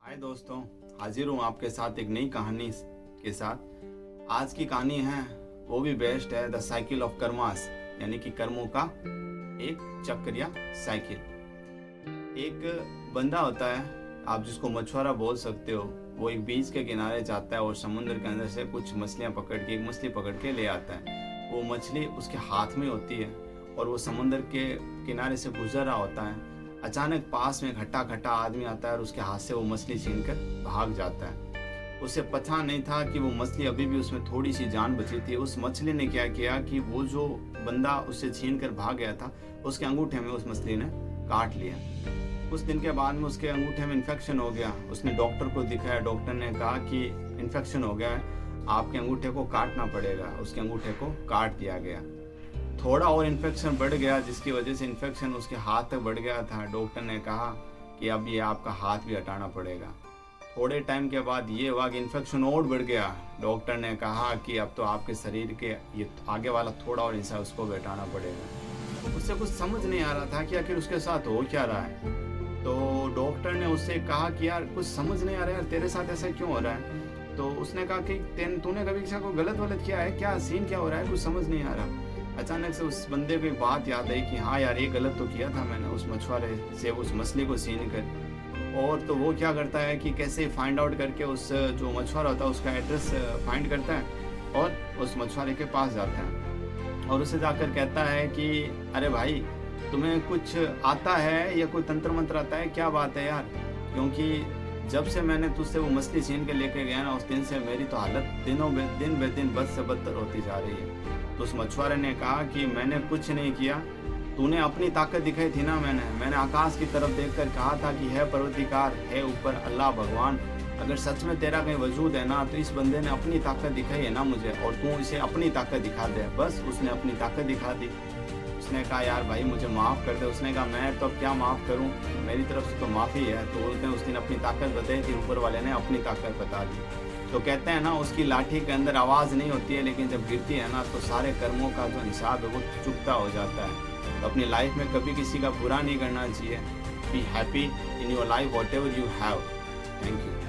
हाय दोस्तों, हाजिर हूँ आपके साथ एक नई कहानी के साथ। आज की कहानी है वो भी बेस्ट है, द साइकिल ऑफ कर्मास, यानी कि कर्मों का एक चक्र या साइकिल। एक बंदा होता है, आप जिसको मछुआरा बोल सकते हो। वो एक बीच के किनारे जाता है और समुद्र के अंदर से कुछ मछलियाँ पकड़ के एक मछली पकड़ के ले आता है। वो मछली उसके हाथ में होती है और वो समुद्र के किनारे से गुजर रहा होता है। अचानक पास में खट्टा खट्टा आदमी आता है और उसके हाथ से वो मछली छीनकर भाग जाता है। उसे पता नहीं था कि वो मछली अभी भी उसमें थोड़ी सी जान बची थी। उस मछली ने क्या किया कि वो जो बंदा उससे छीन कर भाग गया था, उसके अंगूठे में उस मछली ने काट लिया। कुछ दिन के बाद में उसके अंगूठे में इन्फेक्शन हो गया। उसने डॉक्टर को दिखाया। डॉक्टर ने कहा कि इन्फेक्शन हो गया है, आपके अंगूठे को काटना पड़ेगा। उसके अंगूठे को काट दिया गया। थोड़ा और इन्फेक्शन बढ़ गया, जिसकी वजह से इन्फेक्शन उसके हाथ तक बढ़ गया था। डॉक्टर ने कहा कि अब ये आपका हाथ भी हटाना पड़ेगा। थोड़े टाइम के बाद ये हुआ कि इन्फेक्शन और बढ़ गया। डॉक्टर ने कहा कि अब तो आपके शरीर के ये आगे वाला थोड़ा और हिस्सा उसको भी हटाना पड़ेगा। उससे कुछ समझ नहीं आ रहा था कि आखिर उसके साथ हो क्या रहा है। तो डॉक्टर ने उससे कहा कि यार कुछ समझ नहीं आ रहा है, यार तेरे साथ ऐसा क्यों हो रहा है। तो उसने कहा कि तूने कभी किसी को गलत किया है क्या, सीन क्या हो रहा है, कुछ समझ नहीं आ रहा। अचानक से उस बंदे को एक बात याद आई कि हाँ यार, ये गलत तो किया था मैंने उस मछुआरे से उस मछली को छीन कर। और तो वो क्या करता है कि कैसे फाइंड आउट करके उस जो मछुआरा होता है उसका एड्रेस फाइंड करता है और उस मछुआरे के पास जाता है और उसे जाकर कहता है कि अरे भाई, तुम्हें कुछ आता है या कोई तंत्र मंत्र आता है, क्या बात है यार। क्योंकि जब से मैंने तुझसे वो मछली छीन के लेके गया ना, उस दिन से मेरी तो हालत दिन ब दिन बद से बदतर होती जा रही है। तो उस मछुआरे ने कहा कि मैंने कुछ नहीं किया, तूने अपनी ताकत दिखाई थी ना। मैंने आकाश की तरफ देखकर कहा था कि है परवरदिगार, है ऊपर अल्लाह भगवान, अगर सच में तेरा कहीं वजूद है ना, तो इस बंदे ने अपनी ताकत दिखाई है ना मुझे, और तू इसे अपनी ताकत दिखा दे। बस उसने अपनी ताकत दिखा दी। उसने कहा यार भाई मुझे माफ़ कर दे। उसने कहा मैं तो क्या माफ़ करूं, मेरी तरफ से तो माफ़ी है। तो बोलते हैं उस दिन अपनी ताकत बताई थी, ऊपर वाले ने अपनी ताकत बता दी। तो कहते हैं ना, उसकी लाठी के अंदर आवाज़ नहीं होती है, लेकिन जब गिरती है ना तो सारे कर्मों का जो हिसाब है वो चुकता हो जाता है। तो अपनी लाइफ में कभी किसी का बुरा नहीं करना चाहिए। Be happy in your life what ever you have. Thank you.